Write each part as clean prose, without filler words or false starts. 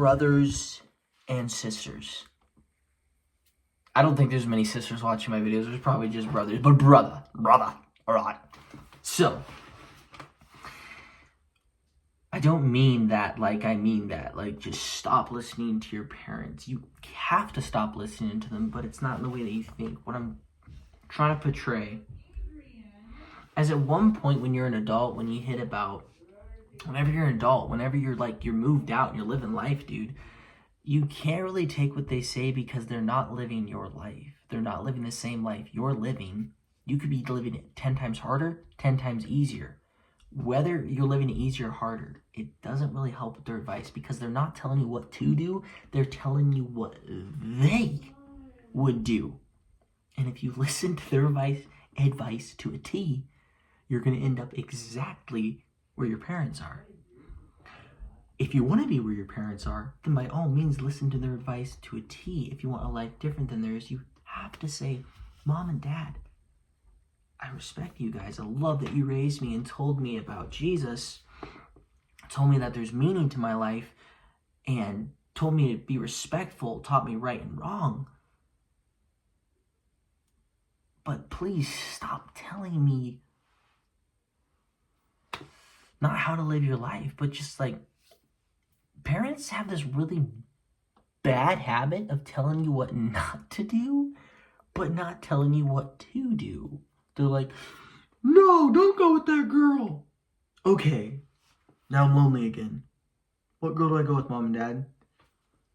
brothers and sisters. I don't think there's many sisters watching my videos. There's probably just brothers. But brother. Alright. So, I don't mean that like I mean that. Like, just stop listening to your parents. You have to stop listening to them, but it's not in the way that you think. What I'm trying to portray as at one point when you're an adult, when you hit about, whenever you're an adult, whenever you're moved out and you're living life, dude, you can't really take what they say because they're not living your life. They're not living the same life you're living. You could be living it 10 times harder, 10 times easier. Whether you're living it easier or harder, it doesn't really help with their advice because they're not telling you what to do. They're telling you what they would do. And if you listen to their advice to a T, you're going to end up exactly where your parents are. If you want to be where your parents are, then by all means listen to their advice to a T. If you want a life different than theirs, you have to say, Mom and Dad, I respect you guys. I love that you raised me and told me about Jesus, told me that there's meaning to my life, and told me to be respectful, taught me right and wrong. But please stop telling me not how to live your life, but just like, parents have this really bad habit of telling you what not to do, but not telling you what to do. They're like, no, don't go with that girl. Okay, now I'm lonely again. What girl do I go with, Mom and Dad?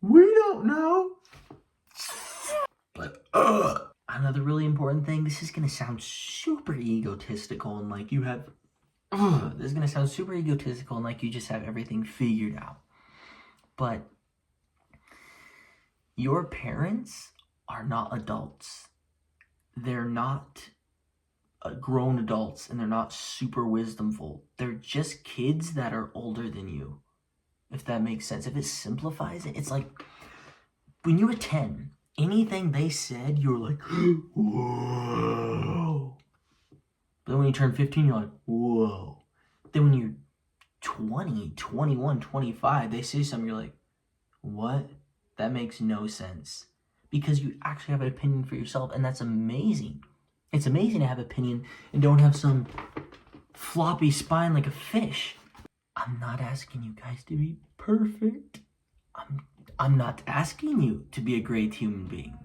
We don't know. But, another really important thing, this is going to sound super egotistical and like you have, this is going to sound super egotistical and like you just have everything figured out. But your parents are not adults. They're not grown adults, and they're not super wisdomful. They're just kids that are older than you, if that makes sense. If it simplifies it, it's like when you were 10, anything they said, you were like, whoa. But then when you turn 15, you're like, whoa. Then when you're 20, 21, 25, they say something, you're like, what? That makes no sense. Because you actually have an opinion for yourself, and that's amazing. It's amazing to have an opinion and don't have some floppy spine like a fish. I'm not asking you guys to be perfect. I'm not asking you to be a great human being,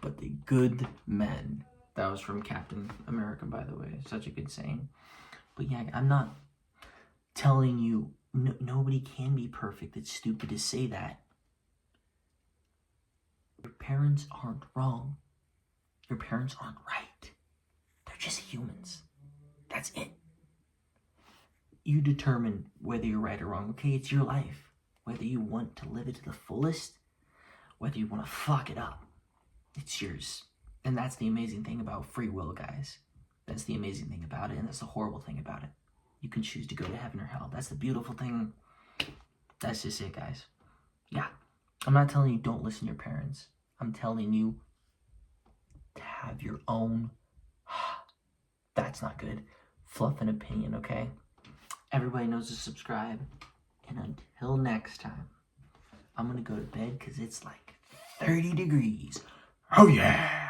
but the good men. That was from Captain America, by the way. Such a good saying. But yeah, I'm not telling you nobody can be perfect. It's stupid to say that. Your parents aren't wrong. Your parents aren't right. They're just humans. That's it. You determine whether you're right or wrong, okay? It's your life. Whether you want to live it to the fullest, whether you want to fuck it up, it's yours. And that's the amazing thing about free will, guys. That's the amazing thing about it, and that's the horrible thing about it. You can choose to go to heaven or hell. That's the beautiful thing. That's just it, guys. Yeah. I'm not telling you don't listen to your parents. I'm telling you to have your own, that's not good, fluff and opinion, okay? Everybody knows to subscribe. And until next time, I'm going to go to bed because it's like 30 degrees. Oh yeah!